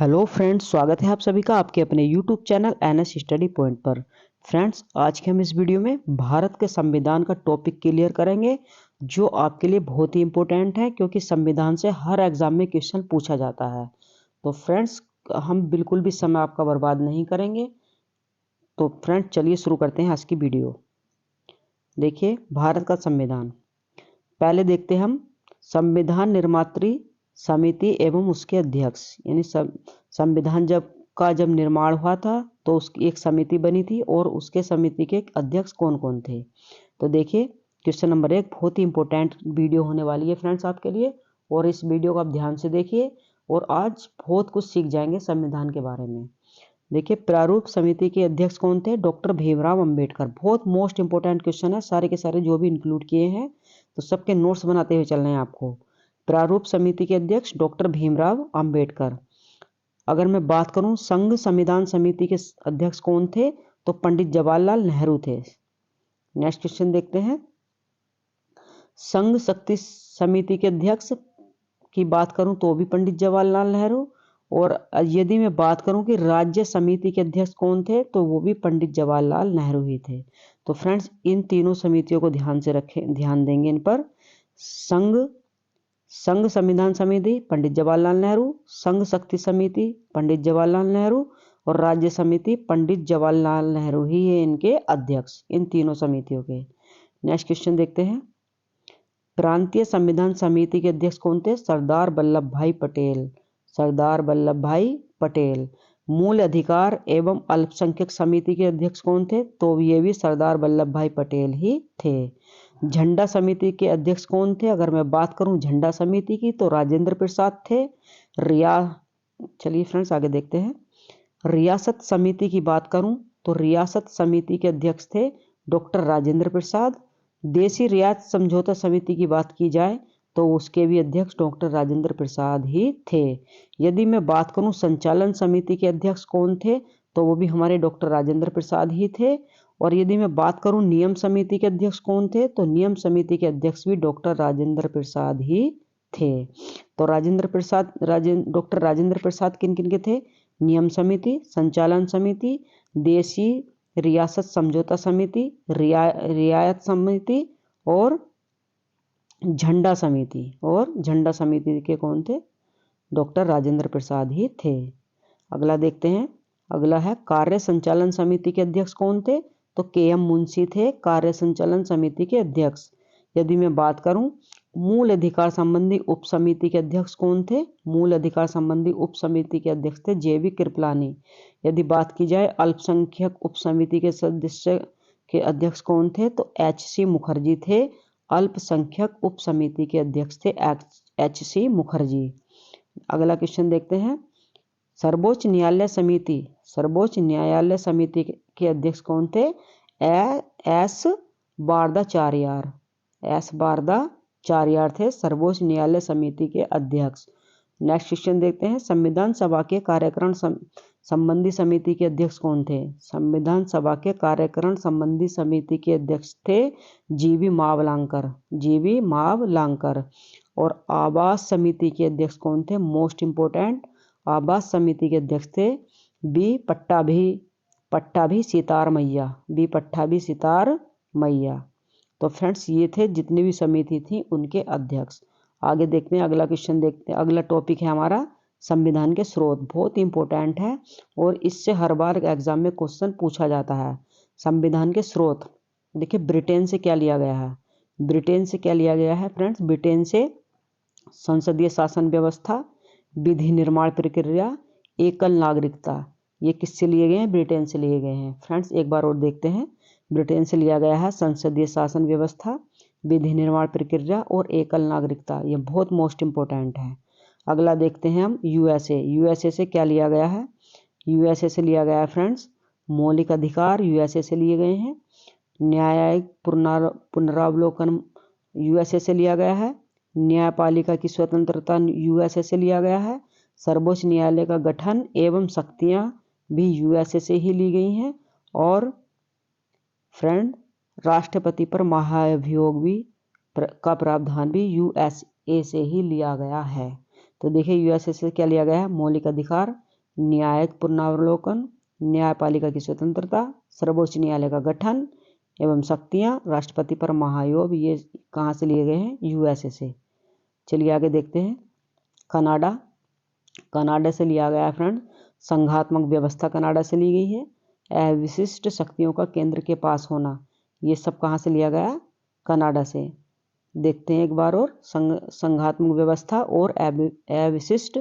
Hello friends, स्वागत है आप सभी का आपके अपने YouTube channel NS study point पर। फ्रेंड्स, आज के हम इस वीडियो में भारत के संविधान का टॉपिक क्लियर करेंगे जो आपके लिए बहुत ही इंपॉर्टेंट है क्योंकि संविधान से हर एग्जाम में क्वेश्चन पूछा जाता है। तो फ्रेंड्स, हम बिल्कुल भी समय आपका बर्बाद नहीं करेंगे। तो फ्रेंड्स, चलिए शुरू करते हैं आज की वीडियो। देखिए, भारत का संविधान पहले देखते हैं हम। संविधान निर्मात्री समिति एवं उसके अध्यक्ष, यानी संविधान जब निर्माण हुआ था तो उसकी एक समिति बनी थी और उसके समिति के अध्यक्ष कौन कौन थे। तो देखिए, क्वेश्चन नंबर 1 बहुत ही इंपॉर्टेंट वीडियो होने वाली है फ्रेंड्स आपके लिए, और इस वीडियो को आप ध्यान से देखिए और आज बहुत कुछ सीख जाएंगे संविधान के बारे में। देखिए, प्रारूप समिति के अध्यक्ष कौन थे? डॉक्टर भीमराव अंबेडकर। बहुत मोस्ट इंपोर्टेंट क्वेश्चन है, सारे के सारे जो भी इंक्लूड किए हैं तो सबके नोट्स बनाते हुए चलना है आपको। प्रारूप समिति के अध्यक्ष डॉक्टर भीमराव अंबेडकर। अगर मैं बात करूं संघ संविधान समिति के अध्यक्ष कौन थे, तो पंडित जवाहरलाल नेहरू थे। नेक्स्ट क्वेश्चन देखते हैं। संघ शक्ति समिति के अध्यक्ष की बात करूं तो भी पंडित जवाहरलाल नेहरू, और यदि मैं बात करूं कि राज्य समिति के अध्यक्ष कौन थे तो वो भी पंडित जवाहरलाल नेहरू ही थे। तो फ्रेंड्स, इन तीनों समितियों को ध्यान से रखें, ध्यान देंगे इन पर। संघ संविधान समिति पंडित जवाहरलाल नेहरू, संघ शक्ति समिति पंडित जवाहरलाल नेहरू और राज्य समिति पंडित जवाहरलाल नेहरू ही है इनके अध्यक्ष, इन तीनों समितियों के। नेक्स्ट क्वेश्चन देखते हैं। प्रांतीय संविधान समिति के अध्यक्ष कौन थे? सरदार वल्लभ भाई पटेल। सरदार वल्लभ भाई पटेल। मूल अधिकार एवं अल्पसंख्यक समिति के अध्यक्ष कौन थे? तो ये भी सरदार वल्लभ भाई पटेल ही थे। झंडा समिति के अध्यक्ष कौन थे? अगर मैं बात करूं झंडा समिति की तो राजेंद्र प्रसाद थे। चलिए फ्रेंड्स, आगे देखते हैं। रियासत समिति की बात करूं तो रियासत समिति के अध्यक्ष थे डॉक्टर राजेंद्र प्रसाद। देशी रियायत समझौता समिति की बात की जाए तो उसके भी अध्यक्ष डॉक्टर राजेंद्र प्रसाद ही थे। यदि मैं बात करूं संचालन समिति के अध्यक्ष कौन थे, तो वो भी हमारे डॉक्टर राजेंद्र प्रसाद ही थे। और यदि मैं बात करूं नियम समिति के अध्यक्ष कौन थे, तो नियम समिति के अध्यक्ष भी डॉक्टर राजेंद्र प्रसाद ही थे। तो डॉक्टर राजेंद्र प्रसाद किन किन के थे? नियम समिति, संचालन समिति, देशी रियासत समझौता समिति, रियायत समिति और झंडा समिति। और झंडा समिति के कौन थे? डॉक्टर राजेंद्र प्रसाद ही थे। अगला देखते हैं। अगला है कार्य संचालन समिति के अध्यक्ष कौन थे? तो के.एम. मुंशी थे कार्य संचालन समिति के अध्यक्ष। यदि मैं बात करूं मूल अधिकार संबंधी उप समिति के अध्यक्ष कौन थे? मूल अधिकार संबंधी उप समिति के अध्यक्ष थे जे.बी. कृपलानी। यदि बात की जाए अल्पसंख्यक उप समिति के सदस्य के अध्यक्ष कौन थे, तो एच.सी. मुखर्जी थे। अल्पसंख्यक उप समिति के अध्यक्ष थे एच.सी. मुखर्जी। अगला क्वेश्चन देखते हैं। सर्वोच्च न्यायालय समिति के अध्यक्ष कौन थे? एस बारदाचार्यार थे सर्वोच्च न्यायालय समिति के अध्यक्ष। नेक्स्ट क्वेश्चन देखते हैं। संविधान सभा के कार्यकारण संबंधी समिति के अध्यक्ष कौन थे? संविधान सभा के कार्यकारण संबंधी समिति के अध्यक्ष थे जी.बी. मावलांकर। और आवास समिति के अध्यक्ष कौन थे? मोस्ट इंपोर्टेंट, आवास समिति के अध्यक्ष थे बी पट्टाभी सितार मैया। तो फ्रेंड्स, ये थे जितनी भी समिति थी उनके अध्यक्ष। आगे देखते हैं, अगला क्वेश्चन देखते हैं। अगला टॉपिक है हमारा संविधान के स्रोत। बहुत इंपॉर्टेंट है और इससे हर बार एग्जाम में क्वेश्चन पूछा जाता है। संविधान के स्रोत देखिए, ब्रिटेन से क्या लिया गया है फ्रेंड्स? ब्रिटेन से संसदीय शासन व्यवस्था, विधि निर्माण प्रक्रिया, एकल नागरिकता, ये किससे लिए गए हैं? ब्रिटेन से लिए गए हैं। फ्रेंड्स, एक बार और देखते हैं। ब्रिटेन से लिया गया है संसदीय शासन व्यवस्था, विधि निर्माण प्रक्रिया और एकल नागरिकता। ये बहुत मोस्ट इंपोर्टेंट है। अगला देखते हैं हम यूएसए से क्या लिया गया है? यूएसए से लिया गया है फ्रेंड्स मौलिक अधिकार, यूएसए से लिए गए हैं। न्यायिक पुनरावलोकन यूएसए से लिया गया है। न्यायपालिका की स्वतंत्रता यूएसए से लिया गया है। सर्वोच्च न्यायालय का गठन एवं शक्तियां भी यूएसए से ही ली गई हैं। और फ्रेंड, राष्ट्रपति पर महाभियोग भी का प्रावधान भी यूएसए से ही लिया गया है। तो देखिए, यूएसए से क्या लिया गया है? मौलिक अधिकार, न्यायिक पुनरावलोकन, न्यायपालिका की स्वतंत्रता, सर्वोच्च न्यायालय का गठन एवं शक्तियां, राष्ट्रपति पर महायोग, ये कहाँ से लिए गए हैं? यूएसए से। चलिए आगे देखते हैं। कनाडा, कनाडा से लिया गया है फ्रेंड। संघात्मक व्यवस्था कनाडा से ली गई है। अविशिष्ट शक्तियों का केंद्र के पास होना, ये सब कहाँ से लिया गया? कनाडा से। देखते हैं एक बार और। संघात्मक व्यवस्था और अविशिष्ट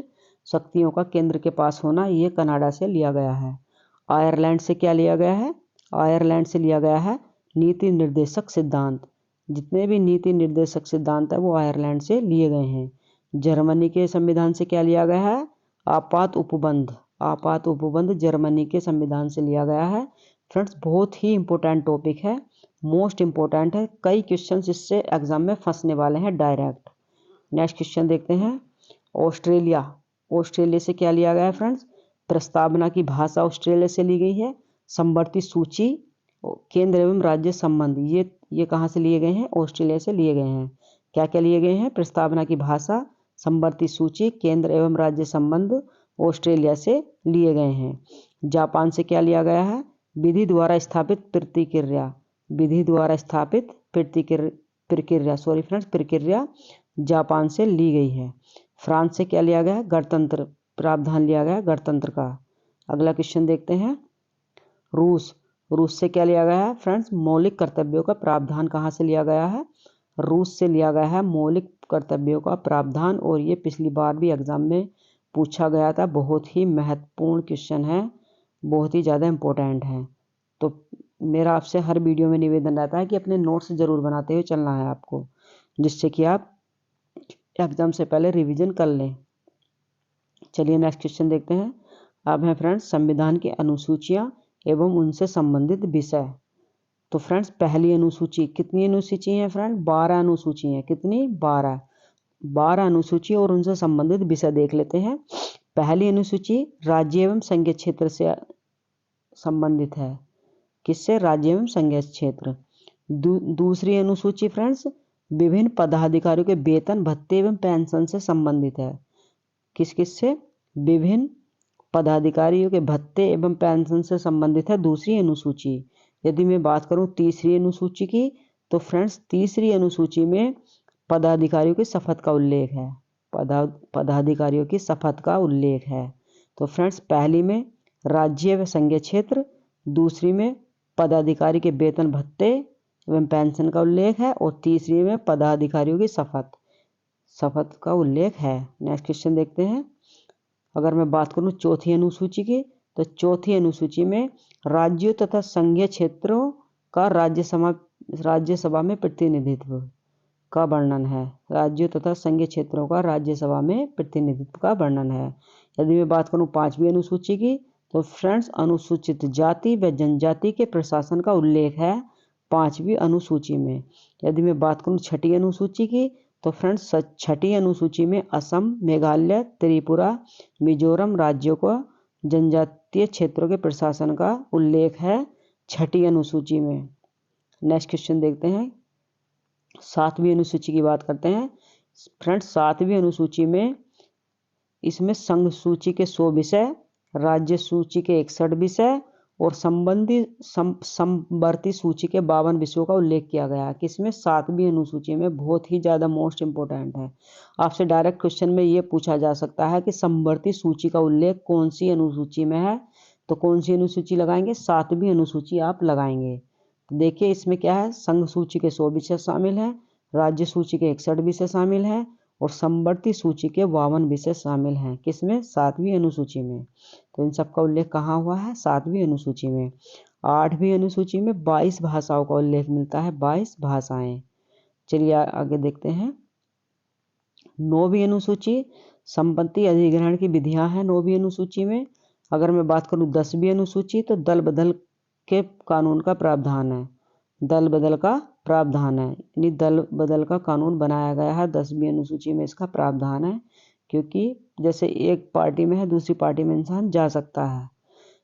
शक्तियों का केंद्र के पास होना, ये कनाडा से लिया गया है। आयरलैंड से क्या लिया गया है? आयरलैंड से लिया गया है नीति निर्देशक सिद्धांत। जितने भी नीति निर्देशक सिद्धांत है वो आयरलैंड से लिए गए हैं। जर्मनी के संविधान से क्या लिया गया है? आपात उपबंध। आपात उपबंध जर्मनी के संविधान से लिया गया है। फ्रेंड्स, बहुत ही इंपॉर्टेंट टॉपिक है, मोस्ट इंपॉर्टेंट है। कई क्वेश्चंस इससे एग्जाम में फंसने वाले हैं डायरेक्ट। नेक्स्ट क्वेश्चन देखते हैं। ऑस्ट्रेलिया, ऑस्ट्रेलिया से क्या लिया गया है फ्रेंड्स? प्रस्तावना की भाषा ऑस्ट्रेलिया से ली गई है। समवर्ती सूची, केंद्र एवं राज्य संबंध, ये कहाँ से लिए गए हैं? ऑस्ट्रेलिया से लिए गए हैं। क्या क्या लिए गए हैं? प्रस्तावना की भाषा, समवर्ती सूची, केंद्र एवं राज्य संबंध ऑस्ट्रेलिया से लिए गए हैं। जापान से क्या लिया गया है? विधि द्वारा स्थापित प्रतिक्रिया, विधि द्वारा स्थापित प्रक्रिया जापान से ली गई है। फ्रांस से क्या लिया गया? गणतंत्र, प्रावधान लिया गया गणतंत्र का। अगला क्वेश्चन देखते हैं। रूस, रूस से क्या लिया गया है फ्रेंड्स? मौलिक कर्तव्यों का प्रावधान कहाँ से लिया गया है? रूस से लिया गया है मौलिक कर्तव्यों का प्रावधान। और ये पिछली बार भी एग्जाम में पूछा गया था। बहुत ही महत्वपूर्ण क्वेश्चन है, बहुत ही ज़्यादा इम्पोर्टेंट है। तो मेरा आपसे हर वीडियो में निवेदन रहता है कि अपने नोट्स जरूर बनाते हुए चलना है आपको, जिससे कि आप एग्जाम से पहले रिवीजन कर लें। चलिए नेक्स्ट क्वेश्चन देखते हैं। अब है फ्रेंड्स संविधान की अनुसूचियाँ एवं उनसे संबंधित विषय। तो फ्रेंड्स पहली अनुसूची, कितनी अनुसूची है फ्रेंड? 12 अनुसूची है। कितनी? 12 अनुसूची और उनसे संबंधित विषय देख लेते हैं। पहली अनुसूची राज्य एवं संघीय क्षेत्र से संबंधित है। किससे? राज्य एवं संघीय क्षेत्र। दूसरी अनुसूची फ्रेंड्स विभिन्न पदाधिकारियों के वेतन, भत्ते एवं पेंशन से संबंधित है। किस किस से? विभिन्न पदाधिकारियों के भत्ते एवं पेंशन से संबंधित है दूसरी अनुसूची। यदि मैं बात करूं तीसरी अनुसूची की, तो फ्रेंड्स तीसरी अनुसूची में पदाधिकारियों की शपथ का उल्लेख है। पदाधिकारियों की शपथ का उल्लेख है। तो फ्रेंड्स पहली में राज्य व संघीय क्षेत्र, दूसरी में पदाधिकारी के वेतन, भत्ते एवं पेंशन का उल्लेख है, और तीसरी में पदाधिकारियों की शपथ का उल्लेख है। नेक्स्ट क्वेश्चन देखते हैं। अगर मैं बात करूं चौथी अनुसूची की, तो चौथी अनुसूची में राज्यों तथा संघीय क्षेत्रों का राज्यसभा में प्रतिनिधित्व का वर्णन है। राज्यों तथा संघीय क्षेत्रों का राज्यसभा में प्रतिनिधित्व का वर्णन है। यदि मैं बात करूं पांचवी अनुसूची की, तो फ्रेंड्स अनुसूचित जाति व जनजाति के प्रशासन का उल्लेख है पांचवी अनुसूची में। यदि मैं बात करूं छठी अनुसूची की, तो फ्रेंड्स छठी अनुसूची में असम, मेघालय, त्रिपुरा, मिजोरम राज्यों को जनजातीय क्षेत्रों के प्रशासन का उल्लेख है छठी अनुसूची में। नेक्स्ट क्वेश्चन देखते हैं। सातवीं अनुसूची की बात करते हैं। फ्रेंड्स सातवीं अनुसूची में इसमें संघ सूची के 100 विषय, राज्य सूची के 61 विषय और समवर्ती सूची के 52 विषयों का उल्लेख किया गया है। किसमें? सातवीं अनुसूची में। बहुत ही ज़्यादा मोस्ट इंपोर्टेंट है। आपसे डायरेक्ट क्वेश्चन में ये पूछा जा सकता है कि समवर्ती सूची का उल्लेख कौन सी अनुसूची में है? तो कौन सी अनुसूची लगाएंगे? सातवीं अनुसूची आप लगाएंगे। देखिए इसमें क्या है, संघ सूची के 100 विषय शामिल है, राज्य सूची के 61 विषय शामिल है और समवर्ती सूची के 52 विषय शामिल हैं। किसमें? सातवीं अनुसूची में। तो इन सब का उल्लेख कहाँ हुआ है? सातवीं अनुसूची में। आठवीं अनुसूची में 22 भाषाओं का उल्लेख मिलता है, 22 भाषाएं। चलिए आगे देखते हैं। नौवीं अनुसूची संपत्ति अधिग्रहण की विधियां हैं नौवीं अनुसूची में। अगर मैं बात करूं 10वीं अनुसूची, तो दल बदल के कानून का प्रावधान है। दल बदल का प्रावधान है, यानी दल बदल का कानून बनाया गया है 10वीं अनुसूची में, इसका प्रावधान है। क्योंकि जैसे एक पार्टी में है दूसरी पार्टी में इंसान जा सकता है।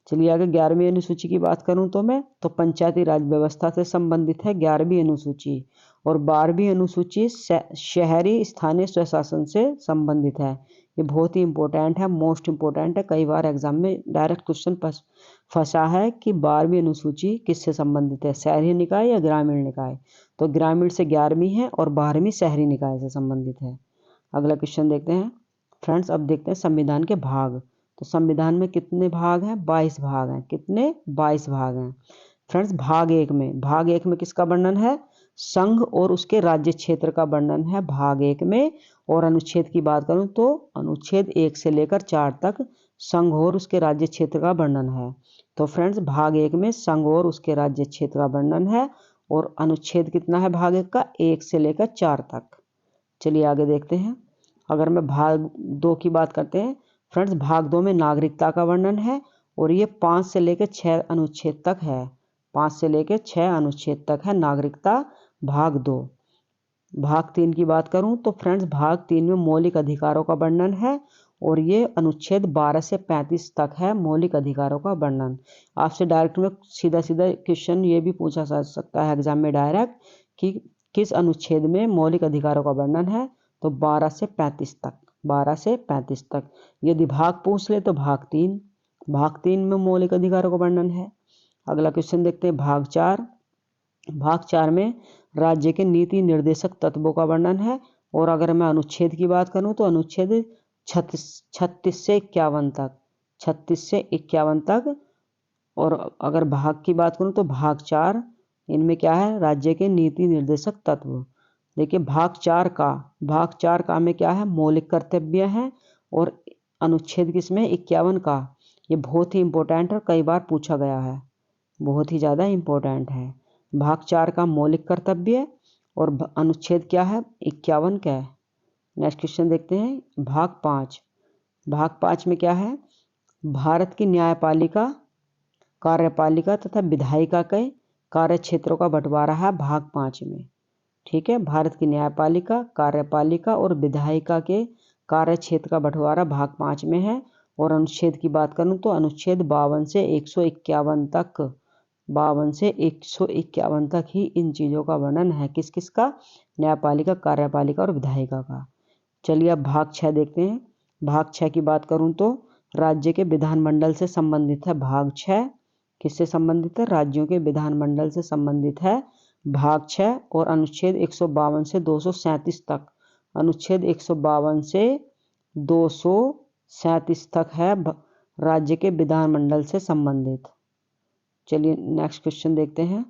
चलिए आगे 11वीं अनुसूची की बात करूं तो मैं, तो पंचायती राज व्यवस्था से संबंधित है 11वीं अनुसूची। और 12वीं अनुसूची शहरी स्थानीय स्वशासन से संबंधित है। ये बहुत ही इंपॉर्टेंट है, मोस्ट इंपॉर्टेंट है। कई बार एग्जाम में डायरेक्ट क्वेश्चन फंसा है कि 12वीं अनुसूची किससे संबंधित है, शहरी निकाय या ग्रामीण निकाय। तो ग्रामीण से 11वीं है और 12वीं शहरी निकाय से संबंधित है। अगला क्वेश्चन देखते हैं फ्रेंड्स। अब देखते हैं संविधान के भाग। तो संविधान में कितने भाग हैं? 22 भाग हैं। कितने? 22 भाग हैं फ्रेंड्स। भाग एक में किसका वर्णन है? संघ और उसके राज्य क्षेत्र का वर्णन है भाग एक में। और अनुच्छेद की बात करूं तो अनुच्छेद 1 से लेकर 4 तक संघ और उसके राज्य क्षेत्र का वर्णन है। तो फ्रेंड्स भाग एक में संघ और उसके राज्य क्षेत्र का वर्णन है। और अनुच्छेद कितना है भाग एक का? 1 से लेकर 4 तक। चलिए आगे देखते हैं। अगर मैं भाग 2 की बात करते हैं फ्रेंड्स, भाग 2 में नागरिकता का वर्णन है और ये 5 से लेकर 6 अनुच्छेद तक है। 5 से लेकर 6 अनुच्छेद तक है नागरिकता, भाग 2। भाग 3 की बात करूं तो फ्रेंड्स भाग 3 में मौलिक अधिकारों का वर्णन है और ये अनुच्छेद 12 से 35 तक है मौलिक अधिकारों का वर्णन। आपसे डायरेक्ट में सीधा सीधा क्वेश्चन ये भी पूछा जा सकता है एग्जाम में डायरेक्ट कि किस अनुच्छेद में मौलिक अधिकारों का वर्णन है। तो 12 से 35 तक, 12 से 35 तक। यदि भाग पूछ ले तो भाग 3 में मौलिक अधिकारों का वर्णन है। अगला क्वेश्चन देखते हैं भाग 4। भाग 4 में राज्य के नीति निर्देशक तत्वों का वर्णन है। और अगर मैं अनुच्छेद की बात करूं तो अनुच्छेद 36 से 51 तक, 36 से 51 तक। और अगर भाग की बात करूं तो भाग 4, इनमें क्या है? राज्य के नीति निर्देशक तत्व। देखिए भाग 4 का में क्या है? मौलिक कर्तव्य है। और अनुच्छेद किसमें? 51 का। ये बहुत ही इंपॉर्टेंट और कई बार पूछा गया है, बहुत ही ज़्यादा इंपॉर्टेंट है। भाग 4 का मौलिक कर्तव्य और अनुच्छेद क्या है? 51 का है। नेक्स्ट क्वेश्चन देखते हैं भाग 5। भाग 5 में क्या है? भारत की न्यायपालिका, कार्यपालिका तथा विधायिका के कार्य क्षेत्रों का बंटवारा है भाग 5 में। ठीक है, भारत की न्यायपालिका, कार्यपालिका और विधायिका के कार्य क्षेत्र का बंटवारा भाग 5 में है। और अनुच्छेद की बात करूं तो अनुच्छेद 52 से 151 तक, 52 से 151 तक ही इन चीज़ों का वर्णन है। किस किस का? न्यायपालिका, कार्यपालिका और विधायिका का। चलिए अब भाग 6 देखते हैं। भाग 6 की बात करूं तो राज्य के विधानमंडल से संबंधित है भाग 6। किससे संबंधित है? राज्यों के विधानमंडल से संबंधित है भाग 6। और अनुच्छेद 152 से 237 तक, अनुच्छेद 152 से 237 तक है राज्य के विधानमंडल से संबंधित। चलिए नेक्स्ट क्वेश्चन देखते हैं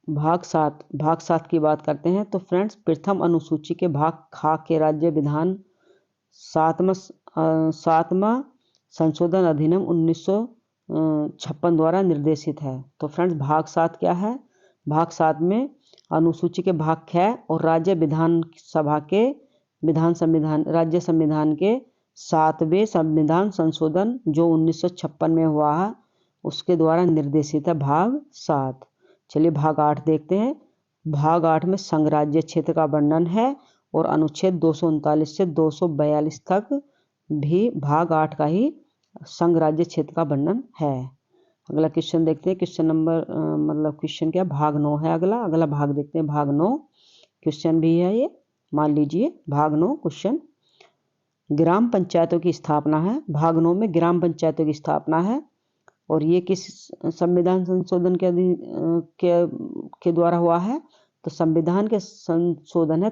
भाग 7 की बात करते हैं। तो फ्रेंड्स प्रथम अनुसूची के भाग खा के राज्य विधान 7वां संशोधन अधिनियम 1956 द्वारा निर्देशित है। तो फ्रेंड्स भाग 7 क्या है? भाग 7 में अनुसूची के भाग ख और राज्य विधानसभा के राज्य संविधान के 7वें संविधान संशोधन जो 1956 में हुआ है उसके द्वारा निर्देशित है भाग 7। चलिए भाग 8 देखते हैं। भाग 8 में संघ राज्य क्षेत्र का वर्णन है और अनुच्छेद 239 से 242 तक भी भाग 8 का ही संघ राज्य क्षेत्र का वर्णन है। अगला क्वेश्चन देखते हैं। क्वेश्चन नंबर क्वेश्चन क्या? भाग 9 है अगला भाग देखते हैं। भाग 9 क्वेश्चन भी है ये, मान लीजिए भाग 9 क्वेश्चन। ग्राम पंचायतों की स्थापना है। भाग 9 में ग्राम पंचायतों की स्थापना है और ये किस संविधान संशोधन के द्वारा हुआ है? तो संविधान के संशोधन है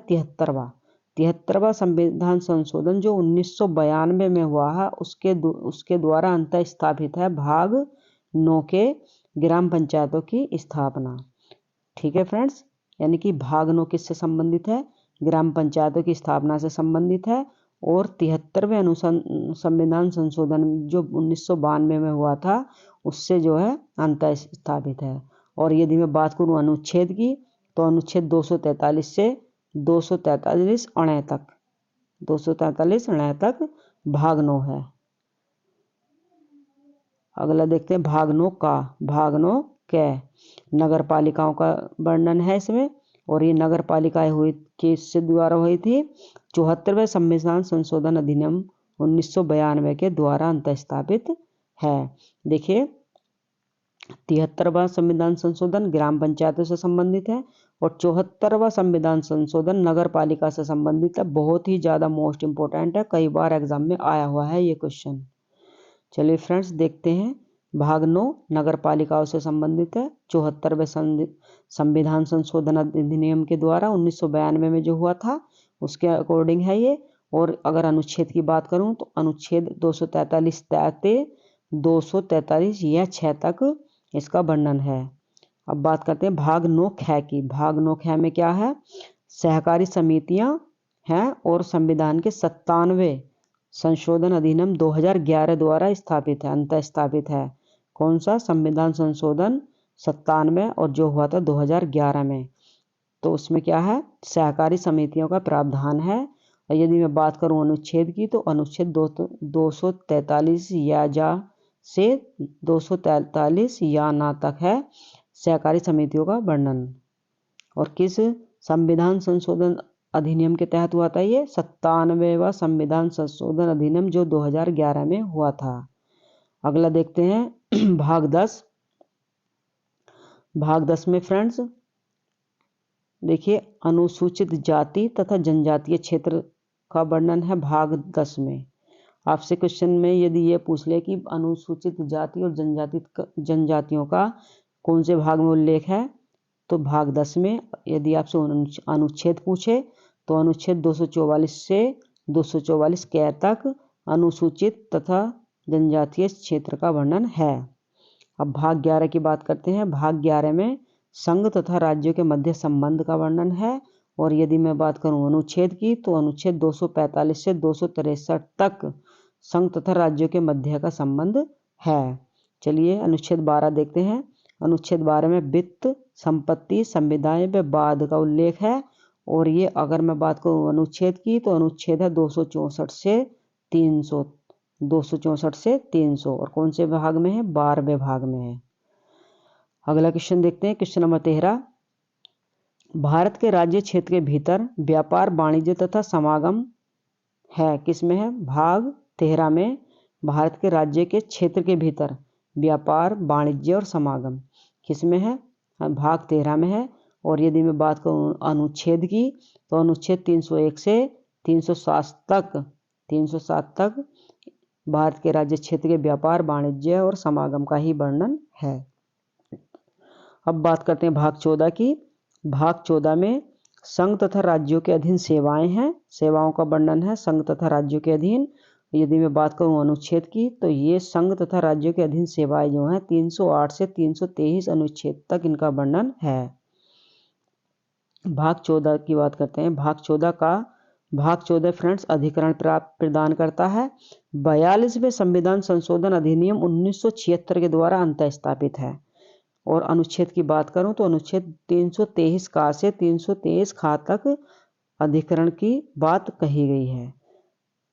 73वां संविधान संशोधन जो 1992 में हुआ है उसके द्वारा अंतः स्थापित है भाग 9 के ग्राम पंचायतों की स्थापना। ठीक है फ्रेंड्स, यानी कि भाग 9 किससे संबंधित है? ग्राम पंचायतों की स्थापना से संबंधित है। और 73वें संविधान संशोधन जो 1992 में हुआ था उससे जो है अंतः स्थापित है। और यदि मैं बात करूं अनुच्छेद की तो अनुच्छेद 243 से 243 अण तक, 243 अण तक भाग 9 है। अगला देखते हैं भाग 9 का। भाग 9 कै नगर पालिकाओं का वर्णन है इसमें। और ये नगर पालिकाएं हुई किससे द्वारा हुई थी? 74वें संविधान संशोधन अधिनियम 1992 के द्वारा अंतः स्थापित है। देखिए 73वां संविधान संशोधन ग्राम पंचायतों से संबंधित है और 74वां संविधान संशोधन नगर पालिका से संबंधित है। बहुत ही ज़्यादा मोस्ट इंपॉर्टेंट है, कई बार एग्जाम में आया हुआ है ये क्वेश्चन। चलिए फ्रेंड्स देखते हैं। भाग 9 नगर पालिकाओं से संबंधित है। 74वें संविधान संशोधन अधिनियम के द्वारा 1992 में जो हुआ था उसके अकॉर्डिंग है ये। और अगर अनुच्छेद की बात करूं तो अनुच्छेद 243 243 या 6 तक इसका वर्णन है। अब बात करते हैं भाग 9 ख की। भाग 9 ख में क्या है? सहकारी समितियां हैं और संविधान के 97वें संशोधन अधिनियम 2011 द्वारा स्थापित है, अंतः स्थापित है। कौन सा? संविधान संशोधन 97 और जो हुआ था 2011 में। तो उसमें क्या है? सहकारी समितियों का प्रावधान है। और यदि मैं बात करूं अनुच्छेद की तो अनुच्छेद 243 या जा से 243 या ना तक है सहकारी समितियों का वर्णन। और किस संविधान संशोधन अधिनियम के तहत हुआ था ये? 97वां संविधान संशोधन अधिनियम जो 2011 में हुआ था। अगला देखते हैं भाग 10। भाग 10 में फ्रेंड्स देखिए अनुसूचित जाति तथा जनजातीय क्षेत्र का वर्णन है भाग 10 में। आपसे क्वेश्चन में यदि ये पूछ ले कि अनुसूचित जाति और जनजातियों का कौन से भाग में उल्लेख है तो भाग 10 में। यदि आपसे अनुच्छेद पूछे तो अनुच्छेद 244 से 244 के तक अनुसूचित तथा जनजातीय क्षेत्र का वर्णन है। अब भाग 11 की बात करते हैं। भाग 11 में संघ तथा राज्यों के मध्य संबंध का वर्णन है। और यदि मैं बात करूं अनुच्छेद की तो अनुच्छेद 245 से 263 तक संघ तथा राज्यों के मध्य का संबंध है। चलिए अनुच्छेद 12 देखते हैं। अनुच्छेद 12 में वित्त, संपत्ति, संविदाएं व बाद का उल्लेख है। और ये अगर मैं बात करूं अनुच्छेद की तो अनुच्छेद है 264 से 300, 264 से 300 और कौन से भाग में है? 12वें भाग में है। अगला क्वेश्चन देखते हैं। Question number 13। भारत के राज्य क्षेत्र के भीतर व्यापार, वाणिज्य तथा समागम है किसमें है? भाग 13 में भारत के राज्य के क्षेत्र के भीतर व्यापार, वाणिज्य और समागम किसमें है? भाग 13 में है। और यदि मैं बात करूं अनुच्छेद की तो अनुच्छेद 301 से 307 तक भारत के राज्य क्षेत्र के व्यापार, वाणिज्य और समागम का ही वर्णन है। अब बात करते हैं भाग 14 की। भाग 14 में संघ तथा राज्यों के अधीन सेवाएं हैं, सेवाओं का वर्णन है संघ तथा राज्यों के अधीन। यदि मैं बात करूं अनुच्छेद की तो ये संघ तथा राज्यों के अधीन सेवाएं जो हैं 308 से 323 अनुच्छेद तक इनका वर्णन है। भाग 14 की बात करते हैं। भाग 14 फ्रेंड्स अधिकरण प्रदान करता है। 42वें संविधान संशोधन अधिनियम 1976 के द्वारा अंतः स्थापित है। और अनुच्छेद की बात करूं तो अनुच्छेद 323 का से 323 खा तक अधिकरण की बात कही गई है।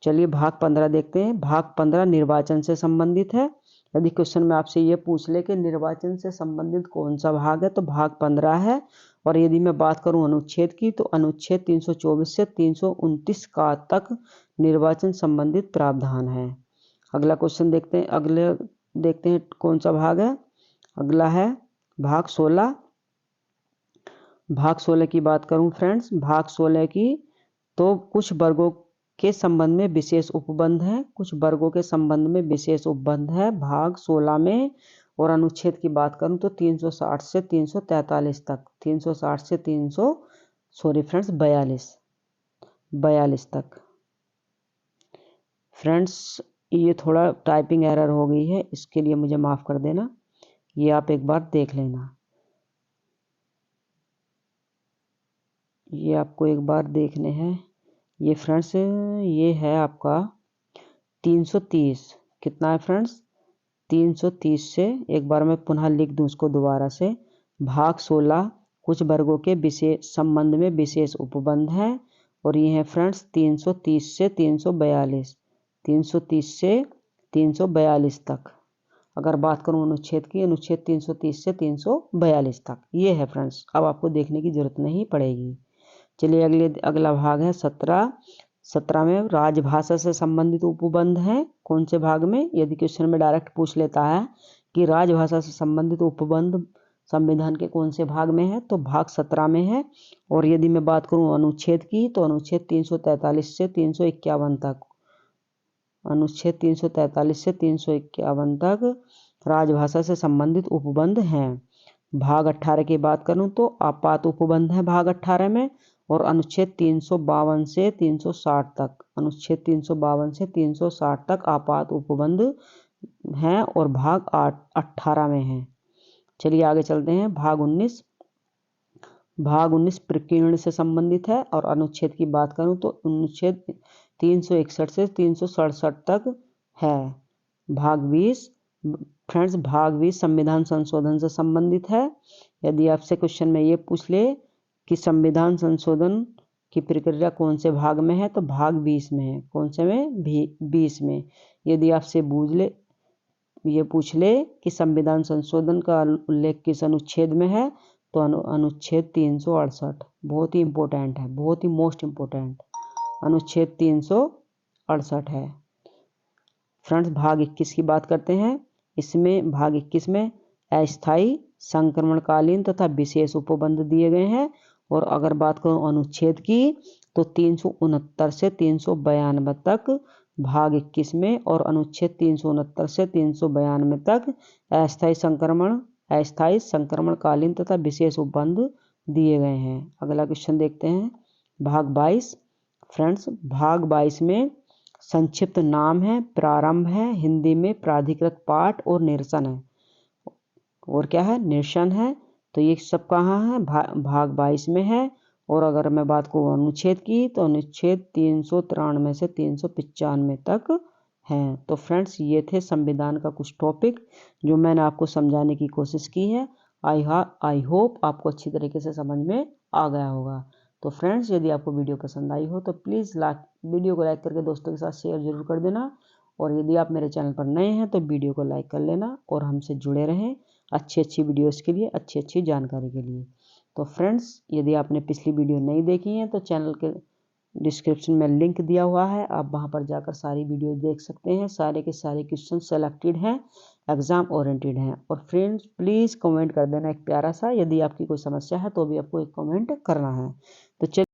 चलिए भाग 15 देखते हैं। भाग 15 निर्वाचन से संबंधित है। यदि क्वेश्चन में आपसे ये पूछ ले कि निर्वाचन से संबंधित कौन सा भाग है तो भाग 15 है। और यदि मैं बात करूं अनुच्छेद की तो अनुच्छेद 324 से 329 का तक निर्वाचन संबंधित प्रावधान है। अगला क्वेश्चन देखते हैं। अगले देखते हैं कौन सा भाग है। अगला है भाग 16। भाग 16 की बात करूं फ्रेंड्स, भाग 16 की तो कुछ वर्गों के संबंध में विशेष उपबंध है, कुछ वर्गों के संबंध में विशेष उपबंध है भाग 16 में। और अनुच्छेद की बात करूं तो 360 से 343 तक, 360 से 42 तक। फ्रेंड्स ये थोड़ा टाइपिंग एरर हो गई है, इसके लिए मुझे माफ़ कर देना। ये आप एक बार देख लेना, ये आपको एक बार देखने हैं। ये फ्रेंड्स ये है आपका 330। कितना है फ्रेंड्स? 330 से एक बार मैं पुनः लिख दूं उसको दोबारा से। भाग 16 कुछ वर्गों के विशेष संबंध में विशेष उपबंध है। और ये है फ्रेंड्स 330 से 342, 330 से 342 तक। अगर बात करूं अनुच्छेद की, अनुच्छेद 330 से 342 तक ये है फ्रेंड्स। अब आपको देखने की जरूरत नहीं पड़ेगी। चलिए अगला भाग है 17। 17 में राजभाषा से संबंधित उपबंध है। कौन से भाग में? यदि क्वेश्चन में डायरेक्ट पूछ लेता है कि राजभाषा से संबंधित उपबंध संविधान के कौन से भाग में है, तो भाग 17 में है। और यदि मैं बात करूं अनुच्छेद की, तो अनुच्छेद 343 से 351 तक, अनुच्छेद 343 से 351 तक राजभाषा से संबंधित उपबंध हैं। भाग 18 की बात करूं तो आपात उपबंध है भाग 18 में, और अनुच्छेद 352 से 360 तक, अनुच्छेद 352 से 360 तक आपात उपबंध हैं और भाग 18 में है। चलिए आगे चलते हैं। भाग 19 प्रकीर्ण से संबंधित है, और अनुच्छेद की बात करूं तो अनुच्छेद 361 से 367 तक है। भाग 20 फ्रेंड्स, भाग 20 संविधान संशोधन से संबंधित है। यदि आपसे क्वेश्चन में ये पूछ ले कि संविधान संशोधन की प्रक्रिया कौन से भाग में है, तो भाग 20 में है। कौन से में? 20 में। यदि आपसे पूछ ले कि संविधान संशोधन का उल्लेख किस अनुच्छेद में है, तो अनुच्छेद 368 बहुत ही इंपॉर्टेंट है, बहुत ही मोस्ट इंपॉर्टेंट अनुच्छेद 368 है। फ्रेंड्स, भाग 21 की बात करते हैं। इसमें भाग 21 में अस्थायी, संक्रमणकालीन तथा विशेष उपबंध दिए गए हैं। और अगर बात करूं अनुच्छेद की, तो 369 से 392 तक भाग 21 में, और अनुच्छेद 369 से 392 तक अस्थायी, संक्रमणकालीन तथा विशेष उपबंध दिए गए हैं। अगला क्वेश्चन देखते हैं। भाग 22 फ्रेंड्स, भाग 22 में संक्षिप्त नाम है, प्रारंभ है, हिंदी में प्राधिकृत पाठ और निरसन है। और क्या है? निरसन है। तो ये सब कहाँ है? भाग 22 में है। और अगर मैं बात करूँ अनुच्छेद की, तो अनुच्छेद 393 से 395 तक हैं। तो फ्रेंड्स, ये थे संविधान का कुछ टॉपिक जो मैंने आपको समझाने की कोशिश की है। आई होप आपको अच्छी तरीके से समझ में आ गया होगा। तो फ्रेंड्स, यदि आपको वीडियो पसंद आई हो तो प्लीज़ वीडियो को लाइक करके दोस्तों के साथ शेयर जरूर कर देना। और यदि आप मेरे चैनल पर नए हैं तो वीडियो को लाइक कर लेना और हमसे जुड़े रहें अच्छी वीडियोस के लिए, अच्छी जानकारी के लिए। तो फ्रेंड्स, यदि आपने पिछली वीडियो नहीं देखी है तो चैनल के डिस्क्रिप्शन में लिंक दिया हुआ है, आप वहां पर जाकर सारी वीडियो देख सकते हैं। सारे के सारे क्वेश्चन सेलेक्टेड हैं, एग्जाम ओरिएंटेड हैं। और फ्रेंड्स, प्लीज़ कमेंट कर देना एक प्यारा सा। यदि आपकी कोई समस्या है तो भी आपको एक कमेंट करना है। तो चलिए